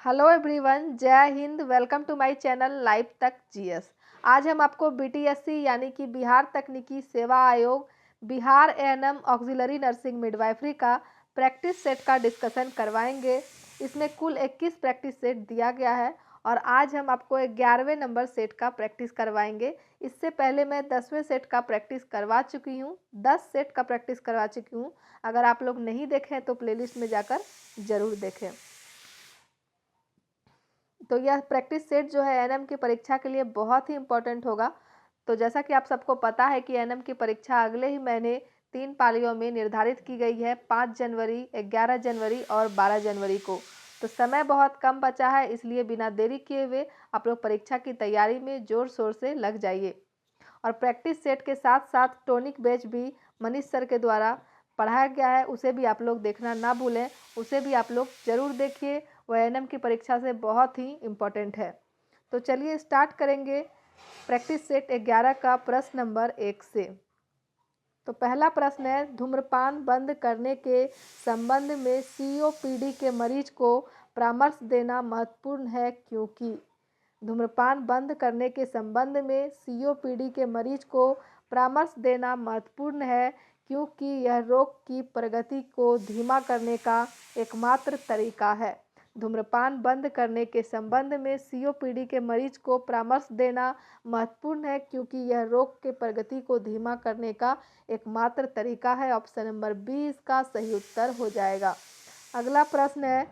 Hello everyone, जय हिंद। Welcome to my channel live तक जीएस। आज हम आपको बीटीएससी यानी कि बिहार तकनीकी सेवा आयोग Bihar ANM auxiliary nursing midwifery का प्रैक्टिस सेट का डिस्कशन करवाएंगे। इसमें कुल 21 प्रैक्टिस सेट दिया गया है और आज हम आपको 11वें नंबर सेट का प्रैक्टिस करवाएंगे। इससे पहले मैं 10वें सेट का प्रैक्टिस करवा चुकी हूँ, 10 सेट का प्रैक्टिस करवा चुकी हूँ। अगर आप लोग नहीं देखें तो प्लेलिस्ट में जाकर ज़रूर देखें। तो यह प्रैक्टिस सेट जो है एएनएम की परीक्षा के लिए बहुत ही इम्पोर्टेंट होगा। तो जैसा कि आप सबको पता है कि एएनएम की परीक्षा अगले ही महीने 3 पालियों में निर्धारित की गई है, 5 जनवरी, 11 जनवरी और 12 जनवरी को। तो समय बहुत कम बचा है, इसलिए बिना देरी किए हुए आप लोग परीक्षा की तैयारी में ज़ोर शोर से लग जाइए। और प्रैक्टिस सेट के साथ साथ टॉनिक बैच भी मनीष सर के द्वारा पढ़ाया गया है, उसे भी आप लोग देखना ना भूलें, उसे भी आप लोग ज़रूर देखिए। वह एएनएम की परीक्षा से बहुत ही इम्पोर्टेंट है। तो चलिए स्टार्ट करेंगे प्रैक्टिस सेट 11 का प्रश्न नंबर 1 से। तो पहला प्रश्न है, धूम्रपान बंद करने के संबंध में सीओपीडी के मरीज को परामर्श देना महत्वपूर्ण है क्योंकि। धूम्रपान बंद करने के संबंध में सीओपीडी के मरीज को परामर्श देना महत्वपूर्ण है क्योंकि यह रोग की प्रगति को धीमा करने का एकमात्र तरीका है। धूम्रपान बंद करने के संबंध में सीओपीडी के मरीज को परामर्श देना महत्वपूर्ण है क्योंकि यह रोग के प्रगति को धीमा करने का एकमात्र तरीका है। ऑप्शन नंबर बी इसका सही उत्तर हो जाएगा। अगला प्रश्न है,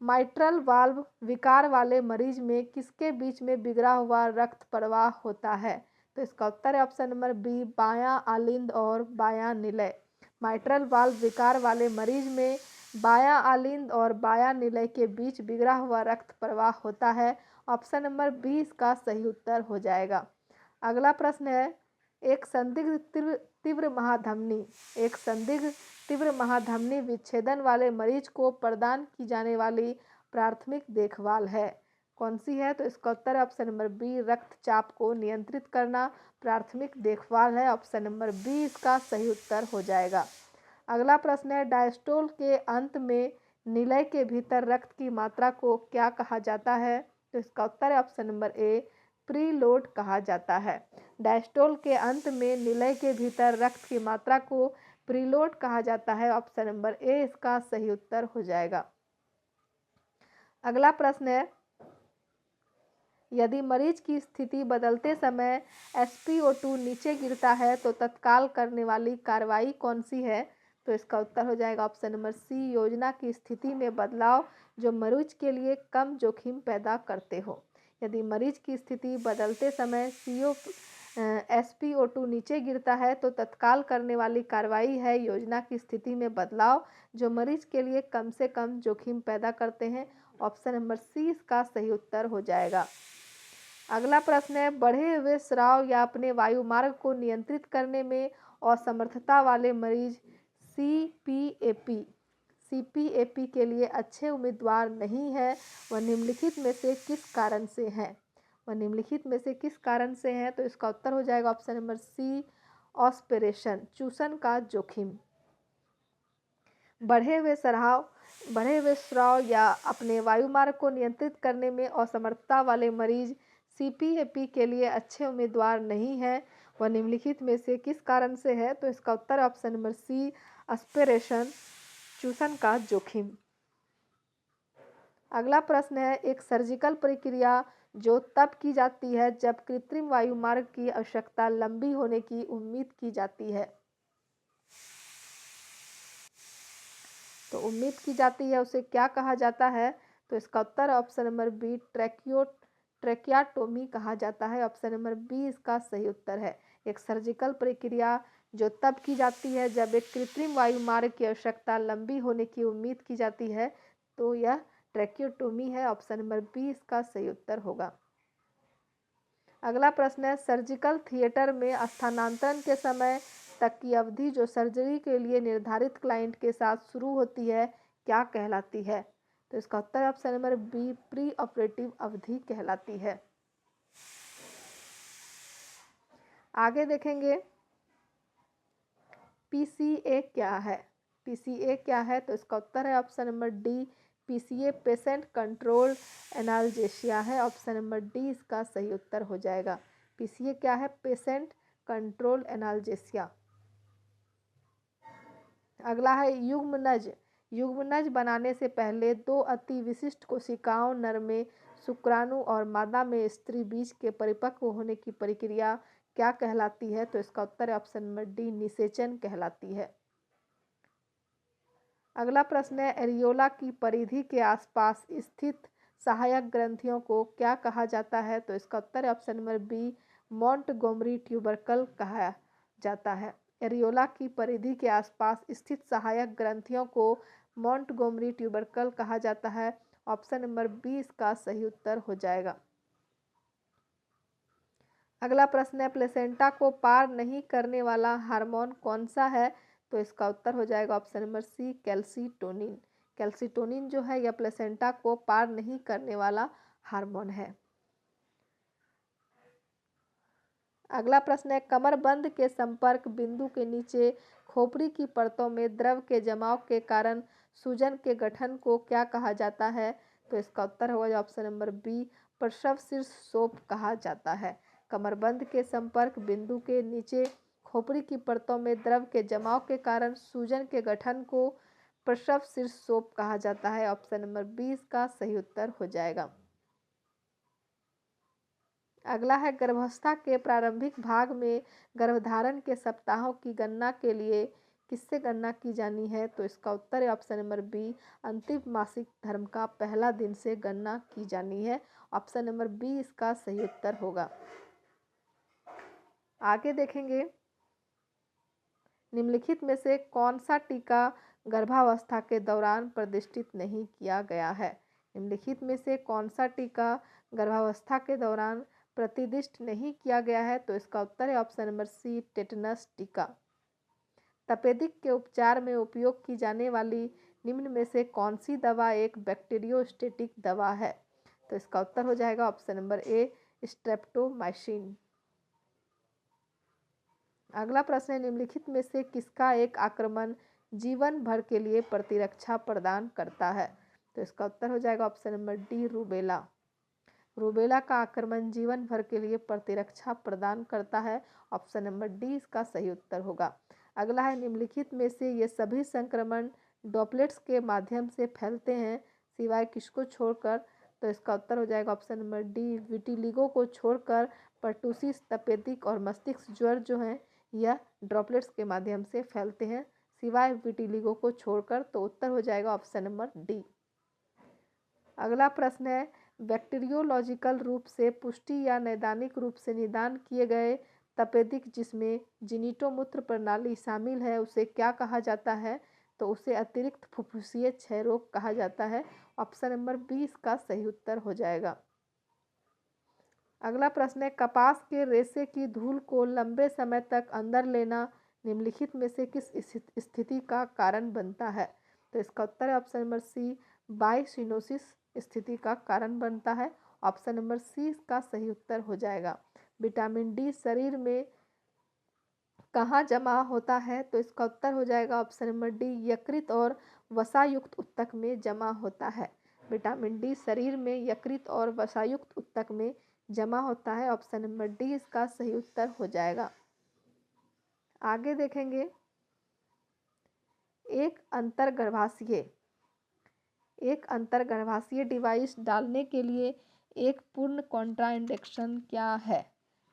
माइट्रल वाल्व विकार वाले मरीज में किसके बीच में बिगड़ा हुआ रक्त प्रवाह होता है? तो इसका उत्तर है ऑप्शन नंबर बी, बायां आलिंद और बायां निलय। माइट्रल वाल्व विकार वाले मरीज में बायां आलिंद और बायां निलय के बीच बिगड़ा हुआ रक्त प्रवाह होता है। ऑप्शन नंबर बी इसका सही उत्तर हो जाएगा। अगला प्रश्न है, एक संदिग्ध तीव्र महाधमनी विच्छेदन वाले मरीज को प्रदान की जाने वाली प्राथमिक देखभाल है, कौन सी है? तो इसका उत्तर है ऑप्शन नंबर बी, रक्तचाप को नियंत्रित करना प्राथमिक देखभाल है। ऑप्शन नंबर बी इसका सही उत्तर हो जाएगा। अगला प्रश्न है, डायस्टोल के अंत में निलय के भीतर रक्त की मात्रा को क्या कहा जाता है? तो इसका उत्तर है ऑप्शन नंबर ए, प्रीलोड कहा जाता है। डायस्टोल के अंत में निलय के भीतर रक्त की मात्रा को प्रीलोड कहा जाता है। ऑप्शन नंबर ए इसका सही उत्तर हो जाएगा। अगला प्रश्न है, यदि मरीज की स्थिति बदलते समय SpO2 नीचे गिरता है तो तत्काल करने वाली कार्रवाई कौन सी है? तो इसका उत्तर हो जाएगा ऑप्शन नंबर सी, योजना की स्थिति में बदलाव जो मरीज के लिए कम जोखिम पैदा करते हो। यदि मरीज की स्थिति बदलते समय SpO2 नीचे गिरता है तो तत्काल करने वाली कार्रवाई है योजना की स्थिति में बदलाव जो मरीज के लिए कम से कम जोखिम पैदा करते हैं। ऑप्शन नंबर सी इसका सही उत्तर हो जाएगा। अगला प्रश्न है, बढ़े हुए स्राव या अपने वायुमार्ग को नियंत्रित करने में असमर्थता वाले मरीज सीपीएपी के लिए अच्छे उम्मीदवार नहीं है, वह निम्नलिखित में से किस कारण से है? तो इसका उत्तर हो जाएगा ऑप्शन नंबर सी, ऑस्पिरेशन, चूसन का जोखिम। बढ़े हुए स्राव या अपने वायुमार्ग को नियंत्रित करने में असमर्थता वाले मरीज सीपीएपी के लिए अच्छे उम्मीदवार नहीं है, वह निम्नलिखित में से किस कारण से है? तो इसका उत्तर ऑप्शन नंबर सी, एस्पिरेशन, चूसन का जोखिम। अगला प्रश्न है, एक सर्जिकल प्रक्रिया जो तब की जाती है जब कृत्रिम वायुमार्ग की आवश्यकता लंबी होने की उम्मीद की जाती है। तो उम्मीद की जाती है उसे क्या कहा जाता है? तो इसका उत्तर ऑप्शन नंबर बी, ट्रैकियाटोमी कहा जाता है। ऑप्शन नंबर बी इसका सही उत्तर है। एक सर्जिकल प्रक्रिया जो तब की जाती है जब एक कृत्रिम वायुमार्ग की आवश्यकता लंबी होने की उम्मीद की जाती है, तो यह ट्रैकियोटोमी है। ऑप्शन नंबर बी इसका सही उत्तर होगा। अगला प्रश्न है, सर्जिकल थिएटर में स्थानांतरण के समय तक की अवधि जो सर्जरी के लिए निर्धारित क्लाइंट के साथ शुरू होती है क्या कहलाती है? तो इसका उत्तर option number B, preoperative अवधि कहलाती है। आगे देखेंगे पीसीए क्या है। तो इसका उत्तर है option number D, PCA patient control analgesia है। ऑप्शन नंबर डी इसका सही उत्तर हो जाएगा। पीसीए क्या है? Patient control analgesia. अगला है युग्मनज। युग्मनज बनाने से पहले दो अति विशिष्ट कोशिकाओं नर में शुक्राणु और मादा में स्त्री बीज के परिपक्व होने की प्रक्रिया क्या कहलाती है? तो इसका उत्तर है ऑप्शन नंबर डी, निषेचन कहलाती है। अगला प्रश्न है एरियोला की परिधि के आसपास स्थित सहायक ग्रंथियों को क्या कहा जाता है? तो इसका उत्तर है option number B, Montgomery tubercle कहा जाता है। एरियोला की परिधि के आसपास स्थित सहायक ग्रंथियों को मोंटगोमरी ट्यूबरकल कहा जाता है। ऑप्शन नंबर बी इसका सही उत्तर हो जाएगा। अगला प्रश्न है प्लेसेंटा को पार नहीं करने वाला हार्मोन कौन सा है? तो इसका उत्तर हो जाएगा option number C, calcitonin. Calcitonin जो है यह प्लेसेंटा को पार नहीं करने वाला हार्मोन है। अगला प्रश्न है कमरबंद के संपर्क बिंदु के नीचे खोपड़ी की परतों में द्रव के जमाव के कारण सूजन के गठन को क्या कहा जाता है? तो इसका उत्तर होगा ऑप्शन नंबर बी, प्रसव शीर्ष शोफ कहा जाता है। कमरबंद के संपर्क बिंदु के नीचे खोपड़ी की परतों में द्रव के जमाव के कारण सूजन के गठन को प्रसव शीर्ष शोफ कहा जाता है। ऑप्शन नंबर बी इसका सही उत्तर हो जाएगा। अगला है गर्भावस्था के प्रारंभिक भाग में गर्भधारण के सप्ताहों की गणना के लिए किससे गणना की जानी है? तो इसका उत्तर है ऑप्शन नंबर बी, अंतिम मासिक धर्म का पहला दिन से गणना की जानी है। ऑप्शन नंबर बी इसका सही उत्तर होगा। आगे देखेंगे निम्नलिखित में से कौन सा टीका गर्भावस्था के दौरान प्रतिष्ठित नहीं किया गया है? निम्नलिखित में से कौन सा टीका गर्भावस्था के दौरान प्रतिष्ठित नहीं किया गया है? तो इसका उत्तर है ऑप्शन नंबर सी, टेटनस टीका। तपेदिक के उपचार में उपयोग की जाने वाली निम्न में से कौन सी दवा एक बैक्टीरियोस्टेटिक दवा है? तो इसका उत्तर हो जाएगा ऑप्शन नंबर ए, स्ट्रेप्टोमाइसिन। अगला प्रश्न है निम्नलिखित में से किसका एक आक्रमण जीवन भर के लिए प्रतिरक्षा प्रदान करता है? तो इसका उत्तर हो जाएगा option number D, rubella. Rubella का आक्रमण जीवन भर के लिए प्रतिरक्षा प्रदान करता है। ऑप्शन नंबर डी इसका सही उत्तर होगा। अगला है निम्नलिखित में से ये सभी संक्रमण ड्रॉपलेट्स के माध्यम से फैलते हैं सिवाय किसको छोड़कर? तो इसका उत्तर हो जाएगा ऑप्शन नंबर डी, विटिलिगो को छोड़कर पर्टुसिस, तपेदिक और मस्तिष्क ज्वर जो हैं यह ड्रॉपलेट्स के माध्यम से फैलते हैं सिवाय विटिलिगो को छोड़कर। तो उत्तर हो जाएगा ऑप्शन नंबर डी। अगला प्रश्न है बैक्टीरियोलॉजिकल रूप से पुष्टि या नैदानिक रूप से निदान किए गए तपेदिक जिसमें जिनिटोमूत्र प्रणाली शामिल है उसे क्या कहा जाता है? तो उसे अतिरिक्त फुफ्फुसीय क्षय रोग कहा जाता है। ऑप्शन नंबर बी इसका सही उत्तर हो जाएगा। अगला प्रश्न है कपास के रेशे की धूल को लंबे समय तक अंदर लेना निम्नलिखित में से किस स्थिति का कारण बनता है? तो इसका उत्तर है ऑप्शन नंबर सी, बाइसिनोसिस स्थिति का कारण बनता है। ऑप्शन नंबर सी इसका सही उत्तर हो जाएगा। विटामिन डी शरीर में कहाँ जमा होता है? तो इसका उत्तर हो जाएगा ऑप्शन नंबर डी, यकृत और वसायुक्त ऊतक में जमा होता है। विटामिन डी शरीर में यकृत और वसायुक्त ऊतक में जमा होता है। ऑप्शन नंबर डी इसका सही उत्तर हो जाएगा। आगे देखेंगे एक अंतर्गर्भाशयी डिवाइस डालने के लिए एक पूर्ण कॉन्ट्राइंडेक्शन क्या है?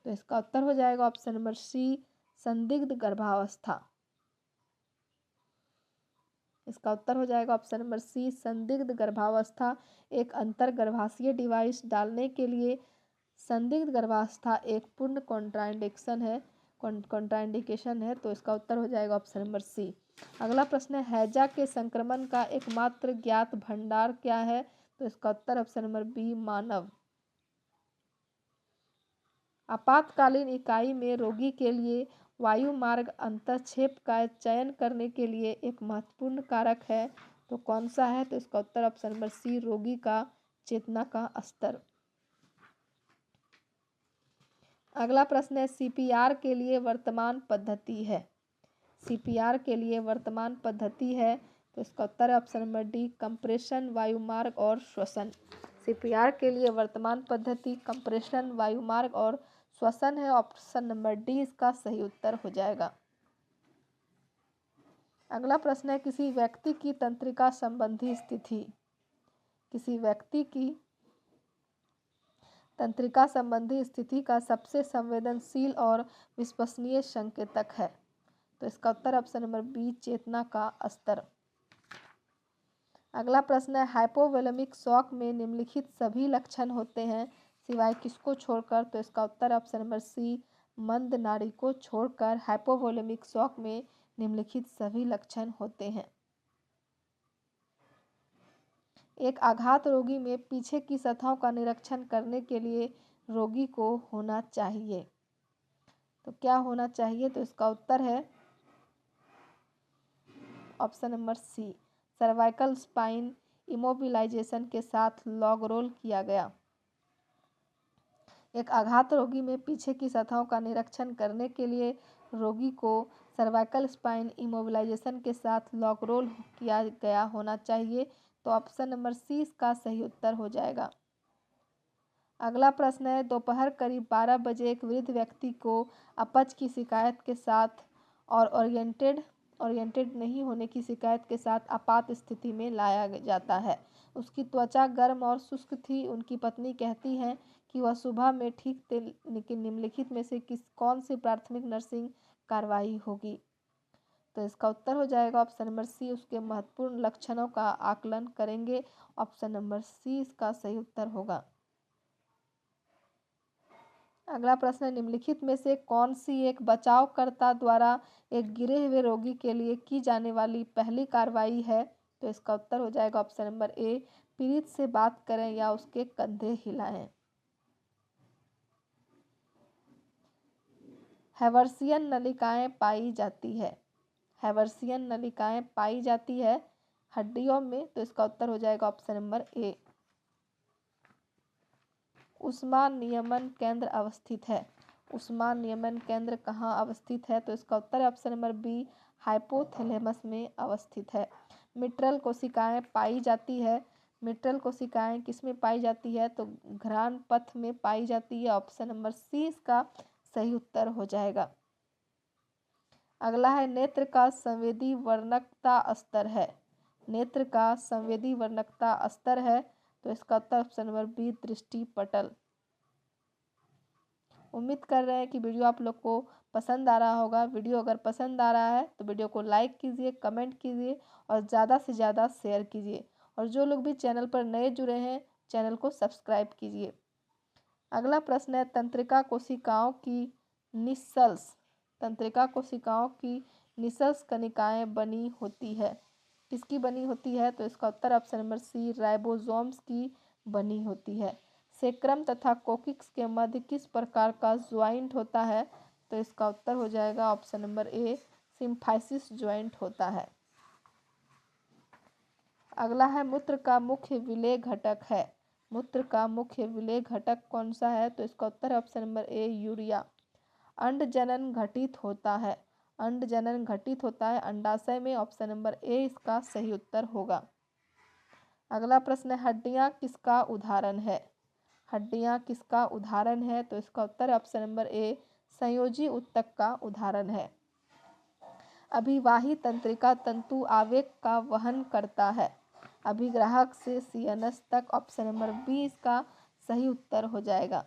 तो इसका उत्तर हो जाएगा ऑप्शन नंबर सी, संदिग्ध गर्भावस्था। इसका उत्तर हो जाएगा ऑप्शन नंबर सी, संदिग्ध गर्भावस्था। एक अंतर्गर्भाशयी डिवाइस डालने के लिए संदिग्ध गर्भावस्था एक पूर्ण कॉन्ट्राइंडिकेशन है। तो इसका उत्तर हो जाएगा ऑप्शन नंबर सी। अगला प्रश्न है हैजा के संक्रमण का एकमात्र ज्ञात भंडार क्या है? तो इसका उत्तर ऑप्शन नंबर बी, मानव। आपातकालीन इकाई में रोगी के लिए वायु मार्ग अंतःक्षेप का चयन करने के लिए एक महत्वपूर्ण कारक है तो कौन सा है? तो इसका उत्तर ऑप्शन नंबर सी, रोगी का चेतना का स्तर। अगला प्रश्न है सीपीआर के लिए वर्तमान पद्धति है। सीपीआर के लिए वर्तमान पद्धति है तो इसका उत्तर है ऑप्शन नंबर डी, कंप्रेशन, वायुमार्ग और श्वसन। सीपीआर के लिए वर्तमान पद्धति कंप्रेशन, वायुमार्ग और श्वसन है। ऑप्शन नंबर डी इसका सही उत्तर हो जाएगा। अगला प्रश्न है, किसी व्यक्ति की तंत्रिका संबंधी स्थिति किसी व्यक्ति की तंत्रिका संबंधी स्थिति का सबसे संवेदनशील और विश्वसनीय संकेतक है। तो इसका उत्तर ऑप्शन नंबर बी, चेतना का स्तर। अगला प्रश्न है, हाइपोवोलेमिक शॉक में निम्नलिखित सभी लक्षण होते हैं सिवाय किसको छोड़कर। तो इसका उत्तर ऑप्शन नंबर सी, मंद नाड़ी को छोड़कर हाइपोवोलेमिक शॉक में निम्नलिखित सभी लक्षण होते हैं। एक आघात रोगी में पीछे की सतहों का निरीक्षण करने के लिए रोगी को होना चाहिए। तो क्या होना चाहिए? तो इसका उत्तर है option number C, cervical spine immobilization के साथ लॉग रोल किया गया। एक आघात रोगी में पीछे की सतहों का निरीक्षण करने के लिए रोगी को सर्वाइकल स्पाइन इमोबिलाइजेशन के साथ लॉग रोल किया गया होना चाहिए। तो ऑप्शन नंबर सी इसका सही उत्तर हो जाएगा। अगला प्रश्न है, दोपहर करीब 12 बजे एक वृद्ध व्यक्ति को अपच की शिकायत के साथ और ओरिएंटेड नहीं होने की शिकायत के साथ आपात स्थिति में लाया जाता है। उसकी त्वचा गर्म और शुष्क थी। उनकी पत्नी कहती हैं कि वह सुबह में ठीक थे, लेकिन निम्नलिखित में से कौन सी प्राथमिक नर्सिंग कार्रवाई होगी। तो इसका उत्तर हो जाएगा ऑप्शन नंबर सी, उसके महत्वपूर्ण लक्षणों का आकलन करेंगे। ऑप्शन नंबर सी इसका सही उत्तर होगा। अगला प्रश्न है, निम्नलिखित में से कौन सी एक बचावकर्ता द्वारा एक गिरे हुए रोगी के लिए की जाने वाली पहली कार्रवाई है। तो इसका उत्तर हो जाएगा ऑप्शन नंबर ए, पीड़ित से बात करें या उसके कंधे हिलाएं। हैवर्सियन नलिकाएं पाई जाती है हड्डियों में। तो इसका उत्तर हो जाएगा ऑप्शन नंबर ए। ऊष्मा नियमन केंद्र अवस्थित है। ऊष्मा नियमन केंद्र कहाँ अवस्थित है? तो इसका उत्तर है ऑप्शन नंबर बी, हाइपोथैलेमस में अवस्थित है। मिट्रल कोशिकाएं पाई जाती है। मिट्रल कोशिकाएं किस में पाई जाती है? तो घ्राण पथ में पाई जाती है। ऑप्शन नंबर सी इसका सही उत्तर हो जाएगा। अगला है, नेत्र का संवेदी वर्णकता स्तर है। नेत्र का संवेदी वर्णकता स्तर है। तो इसका उत्तर ऑप्शन नंबर बी, दृष्टि पटल। उम्मीद कर रहे हैं कि वीडियो आप लोग को पसंद आ रहा होगा। वीडियो अगर पसंद आ रहा है तो वीडियो को लाइक कीजिए, कमेंट कीजिए और ज़्यादा से ज़्यादा शेयर कीजिए। और जो लोग भी चैनल पर नए जुड़े हैं, चैनल को सब्सक्राइब कीजिए। अगला प्रश्न है, तंत्रिका कोशिकाओं की निसल्स कणिकाएं बनी होती है। किसकी बनी होती है? तो इसका उत्तर ऑप्शन नंबर सी, राइबोसोम्स की बनी होती है। सेक्रम तथा कोकिक्स के मध्य किस प्रकार का ज्वाइंट होता है? तो इसका उत्तर हो जाएगा ऑप्शन नंबर ए, सिम्फाइसिस ज्वाइंट होता है। अगला है, मूत्र का मुख्य विलेय घटक है। मूत्र का मुख्य विलेय घटक कौन सा है? तो इसका उत्तर है ऑप्शन नंबर ए, यूरिया। अंडजनन घटित होता है अंडाशय में। ऑप्शन नंबर ए इसका सही उत्तर होगा। अगला प्रश्न है, हड्डियां किसका उदाहरण है? तो इसका उत्तर है ऑप्शन नंबर ए, संयोजी ऊतक का उदाहरण है। अभिवाही तंत्रिका तंतु आवेग का वहन करता है। अभिग्राहक से सीएनएस तक। ऑप्शन नंबर बी इसका सही उत्तर हो जाएगा।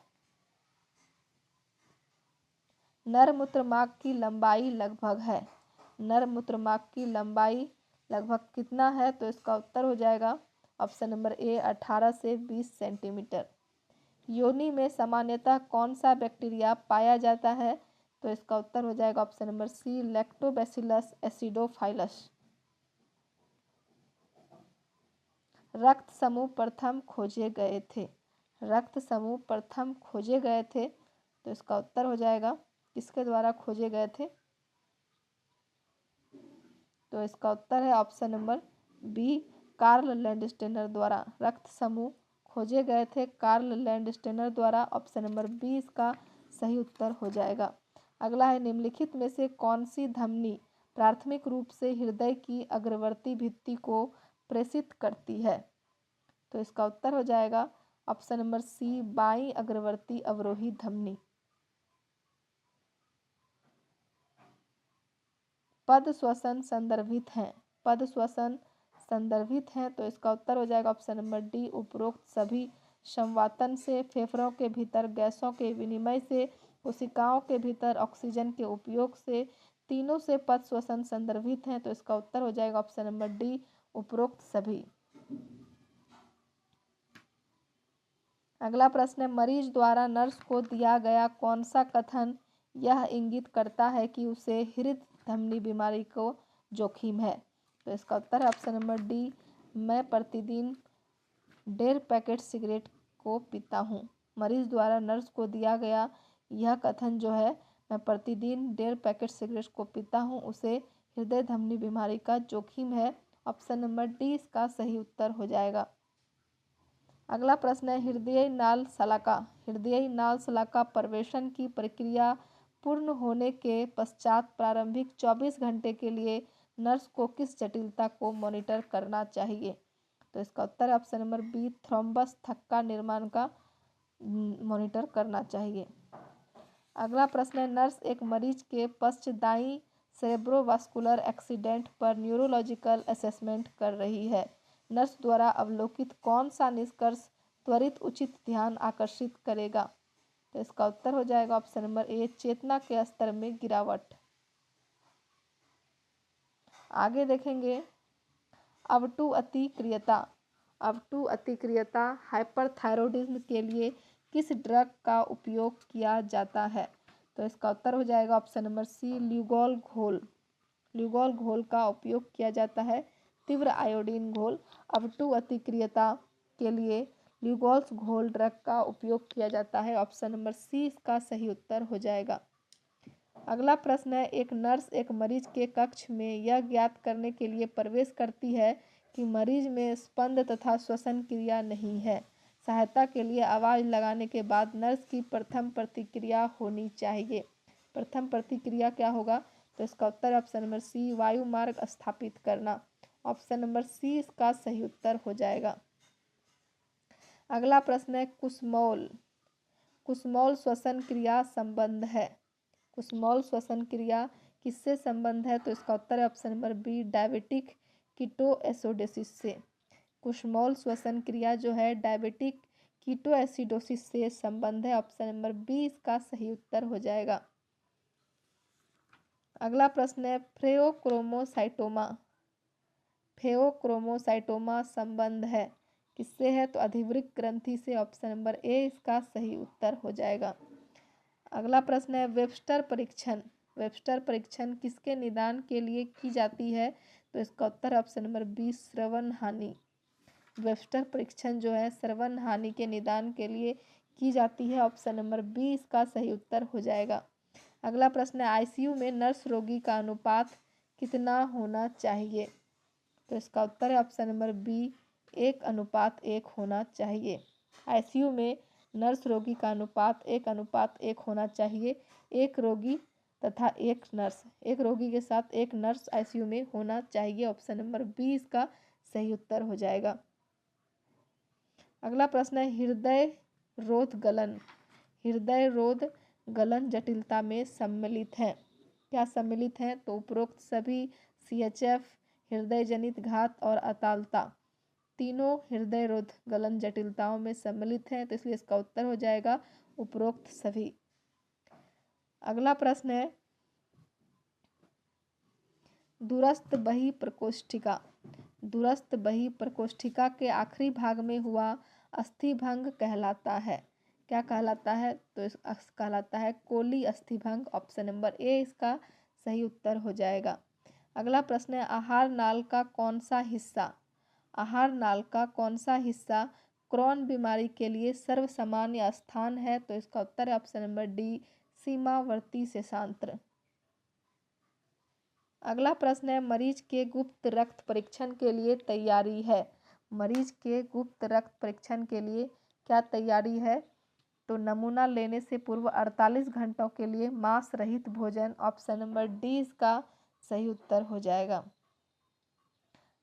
नर मूत्रमार्ग की लंबाई लगभग कितना है? तो इसका उत्तर हो जाएगा ऑप्शन नंबर ए, 18 से 20 सेंटीमीटर। योनि में सामान्यतः कौन सा बैक्टीरिया पाया जाता है? तो इसका उत्तर हो जाएगा ऑप्शन नंबर सी, लैक्टोबैसिलस एसिडोफाइलस। रक्त समूह प्रथम खोजे गए थे। तो इसका उत्तर हो जाएगा, किसके द्वारा खोजे गए थे? तो इसका उत्तर है option number B, Karl Landsteiner द्वारा। रक्त समूह खोजे गए थे कार्ल लैंडस्टेनर द्वारा। ऑप्शन नंबर बी इसका सही उत्तर हो जाएगा। अगला है, निम्नलिखित में से कौन सी धमनी प्राथमिक रूप से हृदय की अग्रवर्ती भित्ति को प्रेषित करती है? तो इसका उत्तर हो जाएगा ऑप्शन नंबर सी, बाईं अग्रवर्ती अवरोही धमनी। पद श्वसन संदर्भित हैं, पद श्वसन संदर्भित हैं, तो इसका उत्तर हो जाएगा ऑप्शन नंबर डी, उपरोक्त सभी संवातन से, फेफड़ों के भीतर गैसों के विनिमय से, कोशिकाओं के भीतर ऑक्सीजन के उपयोग से, तीनों से पद श्वसन संदर्भित हैं, तो इसका उत्तर हो जाएगा ऑप्शन नंबर डी, उपरोक्त सभी। अगला प्रश्न है, मरीज द्वारा नर्स को दिया गया कौन सा कथन यह इंगित करता है कि उसे हृदय धमनी बीमारी को जोखिम है? तो इसका उत्तर है ऑप्शन नंबर डी, मैं प्रतिदिन 1.5 पैकेट सिगरेट को पीता हूँ। मरीज द्वारा नर्स को दिया गया यह कथन जो है, मैं प्रतिदिन 1.5 पैकेट सिगरेट को पीता हूँ, उसे हृदय धमनी बीमारी का जोखिम है। ऑप्शन नंबर डी इसका सही उत्तर हो जाएगा। अगला प्रश्न है, हृदय नाल शलाका, हृदय नाल शलाका प्रवेशन की प्रक्रिया पूर्ण होने के पश्चात प्रारंभिक 24 घंटे के लिए नर्स को किस जटिलता को मॉनिटर करना चाहिए? तो इसका उत्तर है ऑप्शन नंबर बी, थ्रोम्बस थक्का निर्माण का मॉनिटर करना चाहिए। अगला प्रश्न है, नर्स एक मरीज के पश्चदाई सेरेब्रोवास्कुलर एक्सीडेंट पर न्यूरोलॉजिकल असेसमेंट कर रही है। नर्स द्वारा अवलोकित कौन सा निष्कर्ष त्वरित उचित ध्यान आकर्षित करेगा? तो इसका उत्तर हो जाएगा ऑप्शन नंबर ए, चेतना के स्तर में गिरावट। आगे देखेंगे, अवटु अतिक्रियता, अवटु अतिक्रियता हाइपरथायरॉयडिज्म के लिए किस ड्रग का उपयोग किया जाता है? तो इसका उत्तर हो जाएगा ऑप्शन नंबर सी, ल्यूगोल घोल, ल्यूगोल घोल का उपयोग किया जाता है, तीव्र आयोडीन घोल। अवटु अतिक्रियता के लिए ल्यूगोल्स घोल ड्रग का उपयोग किया जाता है। ऑप्शन नंबर सी इसका सही उत्तर हो जाएगा। अगला प्रश्न है, एक नर्स एक मरीज के कक्ष में यह ज्ञात करने के लिए प्रवेश करती है कि मरीज में स्पंद तथा श्वसन क्रिया नहीं है। सहायता के लिए आवाज़ लगाने के बाद नर्स की प्रथम प्रतिक्रिया होनी चाहिए। प्रथम प्रतिक्रिया क्या होगा? तो इसका उत्तर ऑप्शन नंबर सी, वायु मार्ग स्थापित करना। ऑप्शन नंबर सी इसका सही उत्तर हो जाएगा। अगला प्रश्न है, कुसमोल, कुसमोल श्वसन क्रिया संबंध है, कुसमोल श्वसन क्रिया किससे संबंध है? तो इसका उत्तर है option number B, diabetic ketoacidosis से। कुसमोल श्वसन क्रिया जो है डायबिटिक कीटोएसिडोसिस से संबंध है। ऑप्शन नंबर बी इसका सही उत्तर हो जाएगा। अगला प्रश्न है, फेओक्रोमोसाइटोमा, फेओक्रोमोसाइटोमा संबंध है किससे है? तो अधिवृक्क ग्रंथि से। ऑप्शन नंबर ए इसका सही उत्तर हो जाएगा। अगला प्रश्न है, वेबस्टर परीक्षण, वेबस्टर परीक्षण किसके निदान के लिए की जाती है? तो इसका उत्तर ऑप्शन नंबर बी, श्रवण हानि। वेबस्टर परीक्षण जो है श्रवण हानि के निदान के लिए की जाती है। ऑप्शन नंबर बी इसका सही उत्तर हो जाएगा। अगला प्रश्न है, आईसीयू में नर्स रोगी का अनुपात कितना होना चाहिए? तो इसका उत्तर है ऑप्शन नंबर बी, 1:1 होना चाहिए। आईसीयू में नर्स रोगी का अनुपात 1:1 होना चाहिए। एक रोगी तथा एक नर्स, एक रोगी के साथ एक नर्स आईसीयू में होना चाहिए। ऑप्शन नंबर बी इसका सही उत्तर हो जाएगा। अगला प्रश्न है, हृदय रोध गलन, हृदय रोध गलन जटिलता में सम्मिलित है, क्या सम्मिलित है? तो उपरोक्त सभी सीएचएफ, हृदय जनित घात और अतालता तीनों हृदय रोध गलन जटिलताओं में सम्मिलित हैं, तो इसलिए इसका उत्तर हो जाएगा उपरोक्त सभी। अगला प्रश्न है, दूरस्थ बही प्रकोष्ठिका, दूरस्थ बही प्रकोष्ठिका के आखिरी भाग में हुआ अस्थिभंग कहलाता है, क्या कहलाता है? तो कहलाता है कोली अस्थिभंग। ऑप्शन नंबर ए इसका सही उत्तर हो जाएगा। अगला प्रश्न है, आहार नाल का कौन सा हिस्सा, आहार नाल का कौन सा हिस्सा क्रोन बीमारी के लिए सर्वसामान्य स्थान है? तो इसका उत्तर है ऑप्शन नंबर डी, सीमावर्ती शेषांत्र। अगला प्रश्न है, मरीज के गुप्त रक्त परीक्षण के लिए तैयारी है, मरीज के गुप्त रक्त परीक्षण के लिए क्या तैयारी है? तो नमूना लेने से पूर्व 48 घंटों के लिए मांस रहित भोजन। ऑप्शन नंबर डी इसका सही उत्तर हो जाएगा।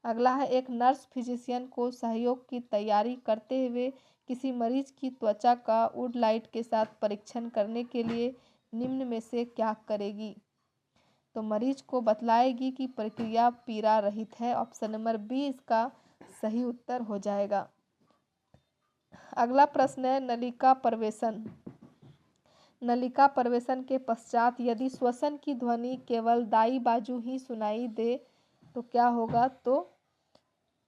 अगला है, एक नर्स फिजिशियन को सहयोग की तैयारी करते हुए किसी मरीज की त्वचा का वुड लाइट के साथ परीक्षण करने के लिए निम्न में से क्या करेगी? तो मरीज को बतलाएगी कि प्रक्रिया पीड़ा रहित है। ऑप्शन नंबर बी इसका सही उत्तर हो जाएगा। अगला प्रश्न है, नलिका प्रवेशन। नलिका प्रवेशन के पश्चात यदि श्वसन की ध्वनि केवल दाई बाजू ही सुनाई दे तो क्या होगा? तो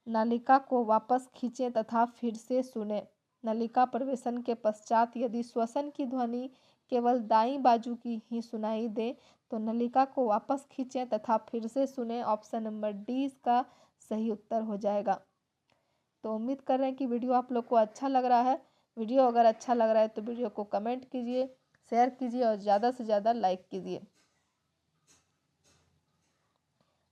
नलिका को वापस खींचें तथा फिर से सुने। नलिका प्रवेशन के पश्चात यदि श्वसन की ध्वनि केवल दाईं बाजू की ही सुनाई दे तो नलिका को वापस खींचें तथा फिर से सुने। ऑप्शन नंबर डी इसका सही उत्तर हो जाएगा। तो उम्मीद कर रहे हैं कि वीडियो आप लोग को अच्छा लग रहा है। वीडियो अगर अच्छा लग रहा है तो वीडियो को कमेंट कीजिए, शेयर कीजिए और ज़्यादा से ज़्यादा लाइक कीजिए।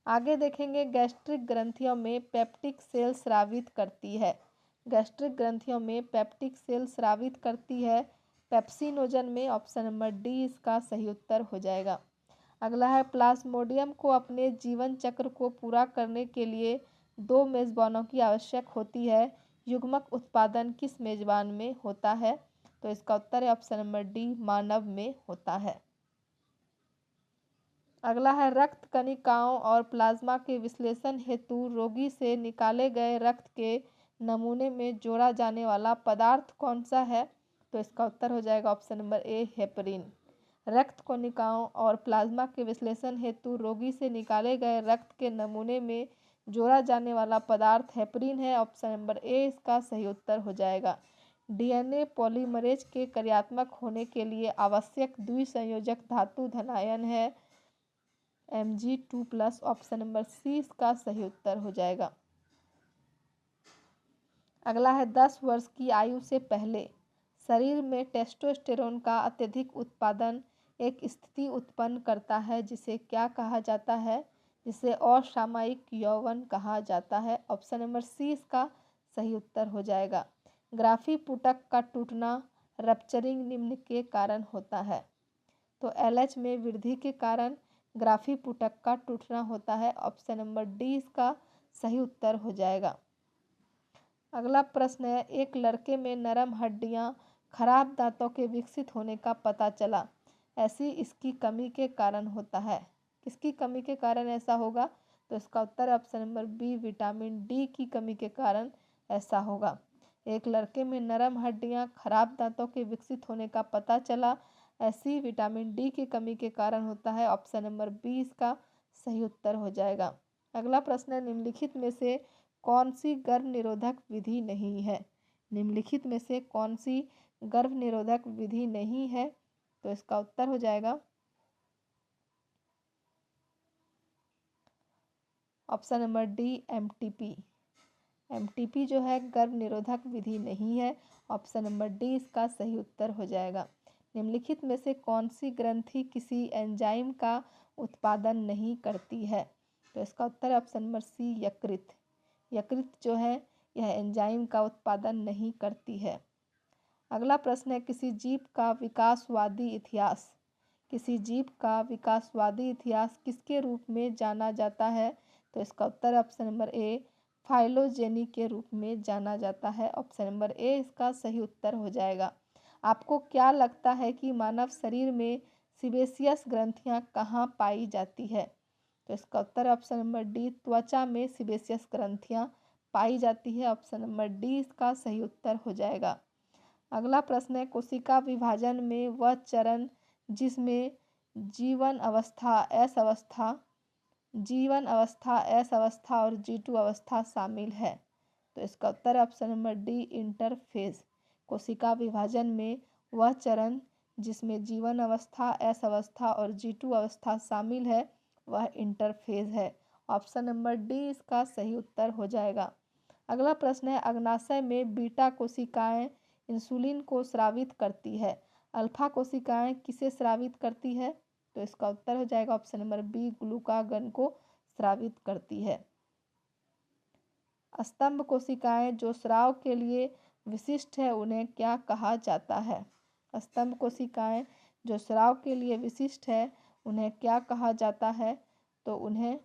आगे देखेंगे, गैस्ट्रिक ग्रंथियों में पेप्टिक सेल स्रावित करती है। गैस्ट्रिक ग्रंथियों में पेप्टिक सेल स्रावित करती है पेप्सिनोजन में। ऑप्शन नंबर डी इसका सही उत्तर हो जाएगा। अगला है, प्लाज्मोडियम को अपने जीवन चक्र को पूरा करने के लिए 2 मेज़बानों की आवश्यक होती है। युग्मक उत्पादन किस मेज़बान में होता है? तो इसका उत्तर है ऑप्शन नंबर डी, मानव में होता है। अगला है, रक्त कणिकाओं और प्लाज्मा के विश्लेषण हेतु रोगी से निकाले गए रक्त के नमूने में जोड़ा जाने वाला पदार्थ कौन सा है? तो इसका उत्तर हो जाएगा ऑप्शन नंबर ए, हेपरिन। रक्त कणिकाओं और प्लाज्मा के विश्लेषण हेतु रोगी से निकाले गए रक्त के नमूने में जोड़ा जाने वाला पदार्थ हेपरिन है। ऑप्शन नंबर ए इसका सही उत्तर हो जाएगा। डीएनए पॉलीमरेज के क्रियात्मक होने के लिए आवश्यक द्विसंयोजक धातु धनायन है Mg2+। ऑप्शन नंबर सी इसका सही उत्तर हो जाएगा। अगला है, 10 वर्ष की आयु से पहले शरीर में टेस्टोस्टेरोन का अत्यधिक उत्पादन एक स्थिति उत्पन्न करता है जिसे क्या कहा जाता है? जिसे असामयिक यौवन कहा जाता है। ऑप्शन नंबर सी इसका सही उत्तर हो जाएगा। ग्राफी पुटक का टूटना रप्चरिंग निम्न के कारण होता है। तो एलएच में वृद्धि के कारण ग्राफी पुटक का टूटना होता है। ऑप्शन नंबर डी इसका सही उत्तर हो जाएगा। अगला प्रश्न है, एक लड़के में नरम हड्डियां खराब दांतों के विकसित होने का पता चला, ऐसी इसकी कमी के कारण होता है। किसकी कमी के कारण ऐसा होगा? तो इसका उत्तर option number B, vitamin D की कमी के कारण ऐसा होगा। एक लड़के में नरम हड्डियां खराब दांतों के विकसित होने का पता चला, ऐसी विटामिन डी की कमी के कारण होता है। ऑप्शन नंबर बी इसका सही उत्तर हो जाएगा। अगला प्रश्न है, निम्नलिखित में से कौन सी गर्भ निरोधक विधि नहीं है? निम्नलिखित में से कौन सी गर्भ निरोधक विधि नहीं है? तो इसका उत्तर हो जाएगा option number D, MTP. MTP जो है गर्भ निरोधक विधि नहीं है। ऑप्शन नंबर डी इसका सही उत्तर हो जाएगा। निम्नलिखित में से कौन सी ग्रंथि किसी एंजाइम का उत्पादन नहीं करती है? तो इसका उत्तर है ऑप्शन नंबर सी, यकृत। यकृत जो है यह एंजाइम का उत्पादन नहीं करती है। अगला प्रश्न है, किसी जीव का विकासवादी इतिहास। किसी जीव का विकासवादी इतिहास किसके रूप में जाना जाता है? तो इसका उत्तर ऑप्शन नंबर ए, फाइलोजेनी के रूप में जाना जाता है। ऑप्शन नंबर ए इसका सही उत्तर हो जाएगा। आपको क्या लगता है कि मानव शरीर में सीबेसियस ग्रंथियां कहाँ पाई जाती है? तो इसका उत्तर ऑप्शन नंबर डी, त्वचा में सीबेसियस ग्रंथियां पाई जाती है। ऑप्शन नंबर डी इसका सही उत्तर हो जाएगा। अगला प्रश्न है, कोशिका विभाजन में वह चरण जिसमें जीवन अवस्था, एस अवस्था, और G2 अवस्था शामिल है। तो इसका उत्तर ऑप्शन नंबर डी, इंटरफेज। कोशिका विभाजन में वह चरण जिसमें जीवन अवस्था, एस अवस्था और G2 अवस्था शामिल है वह इंटरफेज है। ऑप्शन नंबर डी इसका सही उत्तर हो जाएगा। अगला प्रश्न है, अग्नाशय में बीटा कोशिकाएं इंसुलिन को स्रावित करती है, अल्फा कोशिकाएं किसे स्रावित करती है? तो इसका उत्तर हो जाएगा ऑप्शन नंबर बी, ग्लूकागन को स्रावित करती है। स्तंभ कोशिकाएं जो स्राव के लिए विशिष्ट है उन्हें क्या कहा जाता है? स्तंभ कोशिकाएं जो स्राव के लिए विशिष्ट है उन्हें क्या कहा जाता है? तो उन्हें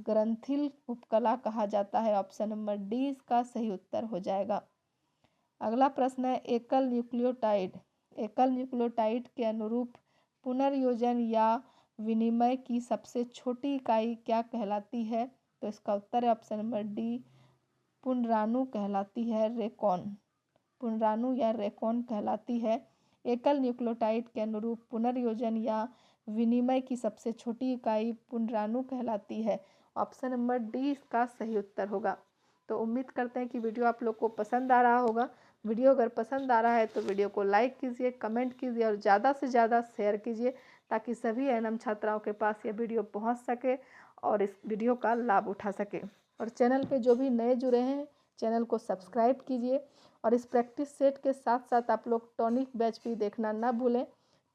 ग्रंथिल उपकला कहा जाता है। ऑप्शन नंबर डी इसका सही उत्तर हो जाएगा। अगला प्रश्न है एकल न्यूक्लियोटाइड। एकल न्यूक्लियोटाइड के अनुरूप पुनर्योजन या विनिमय की सबसे छोटी इकाई क्या कहलाती है? तो इसका उत्तर है ऑप्शन नंबर डी पुनराणु कहलाती है। रेकॉन, पुनराणु या रेकॉन कहलाती है। एकल न्यूक्लियोटाइड के अनुरूप पुनर्योजन या विनिमय की सबसे छोटी इकाई पुनराणु कहलाती है। ऑप्शन नंबर डी इसका सही उत्तर होगा। तो उम्मीद करते हैं कि वीडियो आप लोग को पसंद आ रहा होगा। वीडियो अगर पसंद आ रहा है तो वीडियो को लाइक कीजिए, कमेंट कीजिए और ज़्यादा से ज़्यादा शेयर कीजिए ताकि सभी एएनएम छात्राओं के पास ये वीडियो पहुंच सके और इस वीडियो का लाभ उठा सके। और चैनल पे जो भी नए जुड़े हैं चैनल को सब्सक्राइब कीजिए। और इस प्रैक्टिस सेट के साथ साथ आप लोग टॉनिक बैच भी देखना ना भूलें।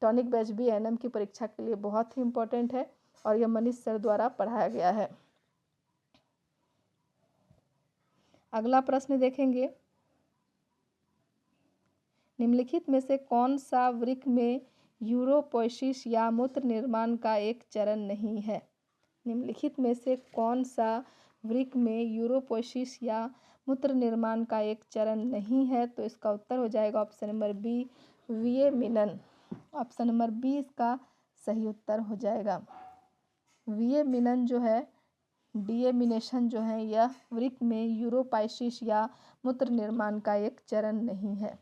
टॉनिक बैच भी एएनएम की परीक्षा के लिए बहुत ही इम्पोर्टेंट है और यह मनीष सर द्वारा पढ़ाया गया है। अगला प्रश्न देखेंगे, निम्नलिखित में से कौन सा वृक्क में यूरोपोइसिस या मूत्र निर्माण का एक चरण नहीं है? निम्नलिखित में से कौन सा वृक्क में यूरोपोइसिस या मूत्र निर्माण का एक चरण नहीं है? तो इसका उत्तर हो जाएगा ऑप्शन नंबर बी विएमिनन। ऑप्शन नंबर बी इसका सही उत्तर हो जाएगा। विएमिनन जो है डिएमिनेशन जो है यह वृक्क में यूरोपाइसिस या मूत्र निर्माण का एक चरण नहीं है।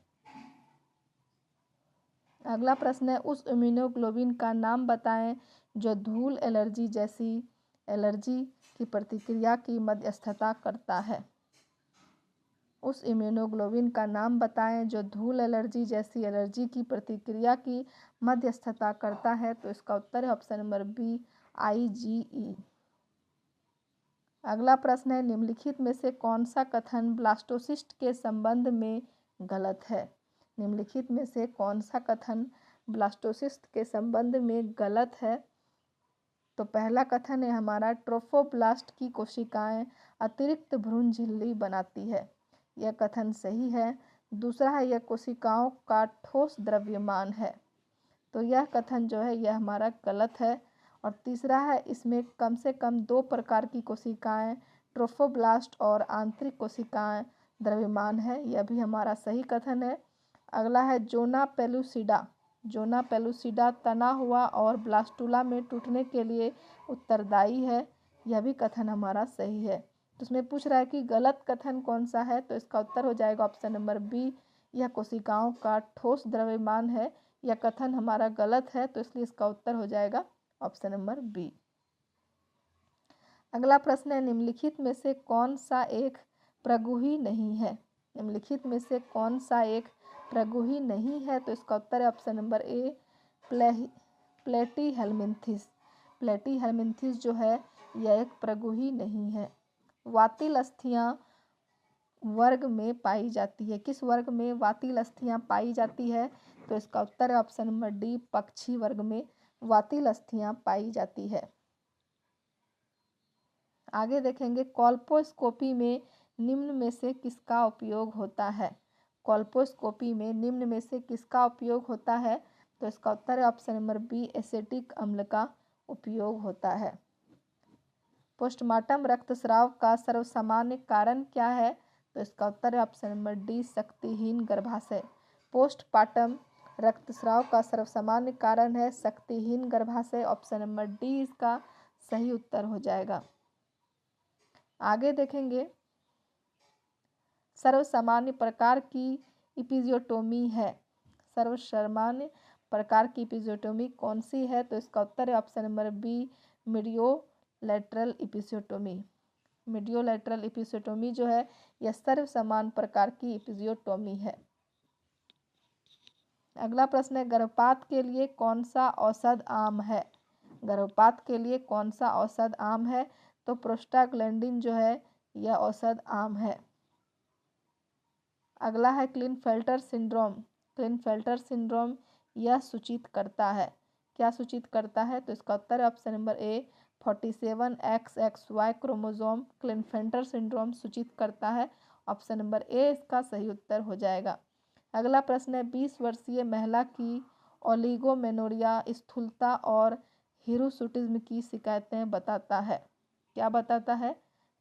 अगला प्रश्न है उस इम्यूनोग्लोबिन का नाम बताएं जो धूल एलर्जी जैसी एलर्जी की प्रतिक्रिया की मध्यस्थता करता है। उस इम्यूनोग्लोबिन का नाम बताएं जो धूल एलर्जी जैसी एलर्जी की प्रतिक्रिया की मध्यस्थता करता है। तो इसका उत्तर है ऑप्शन नंबर बी IgE। अगला प्रश्न है निम्नलिखित में से कौन सा कथन ब्लास्टोसिस्ट के संबंध में गलत है? निम्नलिखित में से कौन सा कथन ब्लास्टोसिस्ट के संबंध में गलत है? तो पहला कथन है हमारा ट्रोफोब्लास्ट की कोशिकाएं अतिरिक्त भ्रूण झिल्ली बनाती है। यह कथन सही है। दूसरा है यह कोशिकाओं का ठोस द्रव्यमान है। तो यह कथन जो है यह हमारा गलत है। और तीसरा है इसमें कम से कम 2 प्रकार की कोशिकाएं ट्रोफोब्लास्ट और आंतरिक कोशिकाएं द्रव्यमान है। यह भी हमारा सही कथन है। अगला है जोना पेलुसिडा। जोना पेलुसिडा तना हुआ और ब्लास्टुला में टूटने के लिए उत्तरदायी है। यह भी कथन हमारा सही है। तो इसमें पूछ रहा है कि गलत कथन कौन सा है? तो इसका उत्तर हो जाएगा ऑप्शन नंबर बी यह कोशिकाओं का ठोस द्रव्यमान है। यह कथन हमारा गलत है तो इसलिए इसका उत्तर हो जाएगा ऑप्शन नंबर बी। अगला प्रश्न है निम्नलिखित में से कौन सा एक प्रगुही नहीं है? निम्नलिखित में से कौन सा एक प्रगुही नहीं है? तो इसका उत्तर है ऑप्शन नंबर ए प्लेटीहेल्मिन्थिस। प्लेटीहेल्मिन्थिस जो है यह एक प्रगुही नहीं है। वातिल अस्थियां वर्ग में पाई जाती है। किस वर्ग में वातिल अस्थियां पाई जाती है? तो इसका उत्तर है ऑप्शन नंबर डी पक्षी वर्ग में वातिल अस्थियां पाई जाती है। आगे देखेंगे कोल्पोस्कोपी में निम्न में से किसका उपयोग होता है? कोल्पोस्कोपी में निम्न में से किसका उपयोग होता है? तो इसका उत्तर है ऑप्शन नंबर बी एसिटिक अम्ल का उपयोग होता है। पोस्टमार्टम रक्तस्राव का सर्वसामान्य कारण क्या है? तो इसका उत्तर है ऑप्शन नंबर डी शक्तिहीन गर्भाशय। पोस्टमार्टम रक्तस्राव का सर्वसामान्य कारण है शक्तिहीन गर्भाशय। ऑप्शन नंबर डी इसका सही उत्तर हो जाएगा। आगे देखेंगे सर्वसामान्य प्रकार की इपिजियोटोमी है। सर्वसामान्य प्रकार की इपिजियोटोमी कौन सी है? तो इसका उत्तर है ऑप्शन नंबर बी मीडियोलैटरल इपिजियोटोमी। मीडियोलैटरल इपिजियोटोमी जो है यह सर्वसमान प्रकार की इपिजियोटोमी है। अगला प्रश्न है गर्भपात के लिए कौन सा औषध आम है? गर्भपात के लिए कौन सा औषध आम है? तो प्रोस्टाग्लैंडिन जो है यह औषध आम है। अगला है क्लिनफेल्टर सिंड्रोम। क्लिनफेल्टर सिंड्रोम यह सूचित करता है, क्या सूचित करता है? तो इसका उत्तर है option number A 47XXY chromosome Klinefelter syndrome सूचित करता है। ऑप्शन नंबर ए इसका सही उत्तर हो जाएगा। अगला प्रश्न है 20 वर्षीय महिला की ओलिगोमेनोरिया स्थूलता और हिरुसुटिज्म की शिकायतें बताता है। क्या बताता है?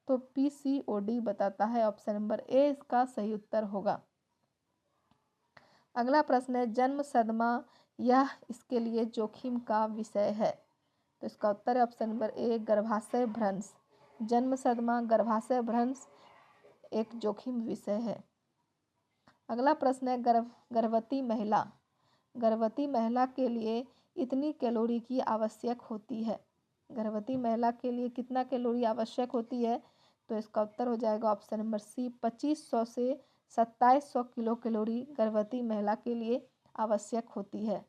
तो पीसीओडी बताता है। ऑप्शन नंबर ए इसका सही उत्तर होगा। अगला प्रश्न है जन्म सदमा यह इसके लिए जोखिम का विषय है। तो इसका उत्तर है ऑप्शन नंबर ए गर्भाशय भ्रंश। जन्म सदमा गर्भाशय भ्रंश एक जोखिम विषय है। अगला प्रश्न है गर्भवती महिला। गर्भवती महिला के लिए इतनी कैलोरी की आवश्यक होती है। गर्भवती महिला के लिए कितना कैलोरी आवश्यक होती है? तो इसका उत्तर हो जाएगा ऑप्शन नंबर सी 2500 से 2700 किलो कैलोरी गर्भवती महिला के लिए आवश्यक होती है।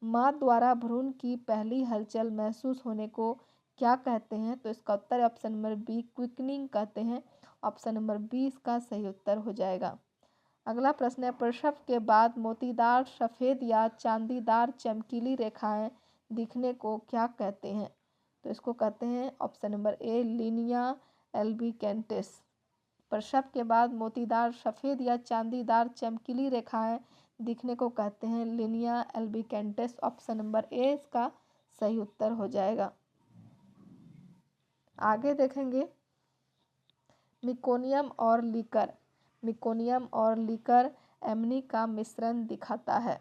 माँ द्वारा भ्रूण की पहली हलचल महसूस होने को क्या कहते हैं? तो इसका उत्तर है ऑप्शन नंबर बी क्विकनिंग कहते हैं। ऑप्शन नंबर बी इसका सही उत्तर हो जाएगा। अगला प्रश्न है प्रसव के बाद मोतीदार सफ़ेद या चांदीदार चमकीली रेखाएं दिखने को क्या कहते हैं? तो इसको कहते हैं ऑप्शन नंबर ए लीनिया एल्बिकेंटिस। प्रसव के बाद मोतीदार सफ़ेद या चांदीदार चमकीली रेखाएं दिखने को कहते हैं लीनिया एल्बिकेंटिस। ऑप्शन नंबर ए इसका सही उत्तर हो जाएगा। आगे देखेंगे मिकोनियम और लीकर। मिकोनियम और लीकर एमनी का मिश्रण दिखाता है।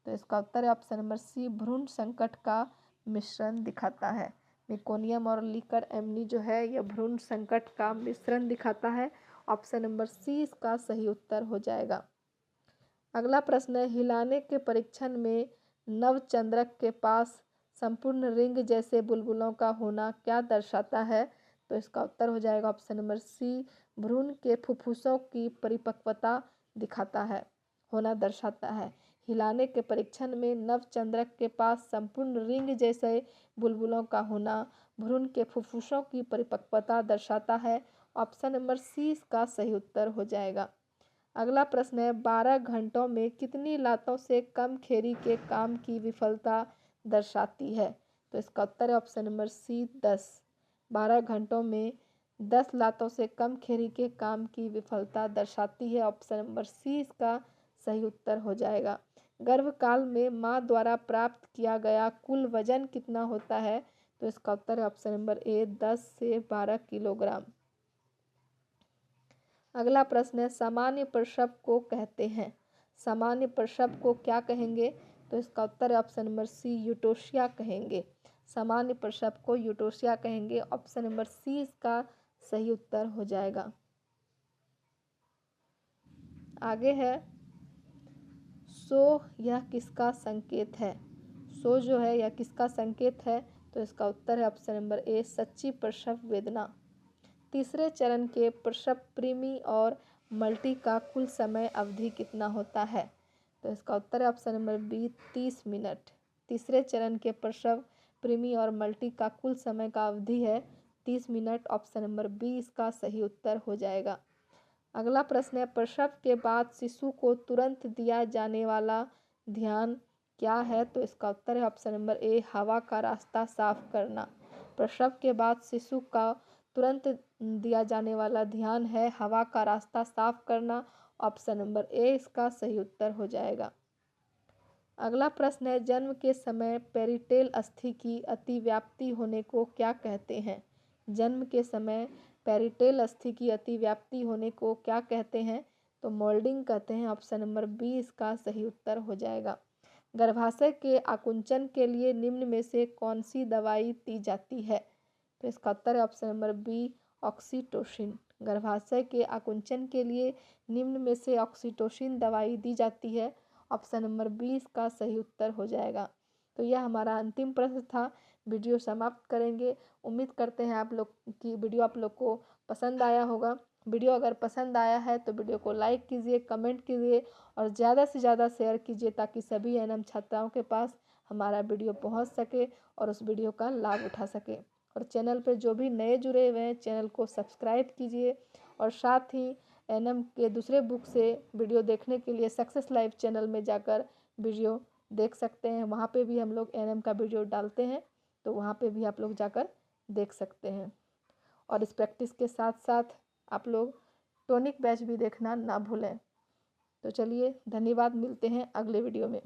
तो इसका उत्तर है ऑप्शन नंबर सी भ्रूण संकट का मिश्रण दिखाता है। मिकोनियम और लीकर एमनी जो है यह भ्रूण संकट का मिश्रण दिखाता है। ऑप्शन नंबर सी इसका सही उत्तर हो जाएगा। अगला प्रश्न है हिलाने के परीक्षण में नवचंद्रक के पास संपूर्ण रिंग जैसे बुलबुलों का होना क्या दर्शाता है? तो इसका उत्तर हो जाएगा ऑप्शन नंबर सी भ्रूण के फुफ्फुसों की परिपक्वता दिखाता है, होना दर्शाता है। हिलाने के परीक्षण में नवचंद्रक के पास संपूर्ण रिंग जैसे बुलबुलों का होना भ्रूण के फुफ्फुसों की परिपक्वता दर्शाता है। ऑप्शन नंबर सी इसका सही उत्तर हो जाएगा। अगला प्रश्न है 12 घंटों में कितनी लातों से कम खेरी के काम की विफलता दर्शाती है? तो इसका उत्तर है ऑप्शन नंबर सी 10। 12 घंटों में 10 लातों से कम खेरी के काम की विफलता दर्शाती है। ऑप्शन नंबर सी इसका सही उत्तर हो जाएगा। गर्भकाल में माँ द्वारा प्राप्त किया गया कुल वजन कितना होता है? तो इसका उत्तर है ऑप्शन नंबर ए 10 से 12 किलोग्राम। अगला प्रश्न है सामान्य प्रसव को कहते हैं। सामान्य प्रसव को क्या कहेंगे? तो इसका उत्तर है ऑप्शन नंबर सी यूटोसिया कहेंगे। सामान्य प्रसव को यूटोसिया कहेंगे। ऑप्शन नंबर सी इसका सही उत्तर हो जाएगा। आगे है सो यह किसका संकेत है? सो जो है यह किसका संकेत है? तो इसका उत्तर है ऑप्शन नंबर ए सच्ची प्रसव वेदना। तीसरे चरण के प्रसव प्रीमी और मल्टी का कुल समय अवधि कितना होता है? तो इसका उत्तर है ऑप्शन नंबर बी 30 मिनट। तीसरे चरण के प्रसव प्रीमी और मल्टी का कुल समय का अवधि है 30 मिनट। ऑप्शन नंबर बी इसका सही उत्तर हो जाएगा। अगला प्रश्न है प्रसव के बाद शिशु को तुरंत दिया जाने वाला ध्यान क्या है? तो इसका उत्तर है ऑप्शन नंबर ए हवा का रास्ता साफ करना। प्रसव के बाद शिशु का तुरंत दिया जाने वाला ध्यान है हवा का रास्ता साफ करना। ऑप्शन नंबर ए इसका सही उत्तर हो जाएगा। अगला प्रश्न है जन्म के समय पेरिटेल अस्थि की अतिव्याप्ति होने को क्या कहते हैं? जन्म के समय पेरिटेल अस्थि की अतिव्याप्ति होने को क्या कहते हैं? तो मोल्डिंग कहते हैं। ऑप्शन नंबर बी इसका सही उत्तर हो जाएगा। गर्भाशय के आकुंचन के लिए निम्न में से कौन सी दवाई दी जाती है? तो इसका उत्तर है ऑप्शन नंबर बी ऑक्सीटोसिन। गर्भाशय के आकुंचन के लिए निम्न में से ऑक्सीटोसिन दवाई दी जाती है। ऑप्शन नंबर बी इसका सही उत्तर हो जाएगा। तो यह हमारा अंतिम प्रश्न था। वीडियो समाप्त करेंगे। उम्मीद करते हैं आप लोग की वीडियो आप लोग को पसंद आया होगा। वीडियो अगर पसंद आया है तो वीडियो को लाइक कीजिए, कमेंट कीजिए और ज़्यादा से ज़्यादा शेयर कीजिए ताकि सभी एनएम छात्राओं के पास हमारा वीडियो पहुंच सके और उस वीडियो का लाभ उठा सके। और चैनल पर जो भी नए जुड़े हुए हैं चैनल को सब्सक्राइब कीजिए और साथ ही एनएम के दूसरे बुक से वीडियो देखने के लिए सक्सेस लाइव चैनल में जाकर वीडियो देख सकते हैं। वहाँ पे भी हम लोग एनएम का वीडियो डालते हैं, तो वहाँ पे भी आप लोग जाकर देख सकते हैं। और इस प्रैक्टिस के साथ साथ आप लोग टॉनिक बैच भी देखना ना भूलें। तो चलिए धन्यवाद, मिलते हैं अगले वीडियो में।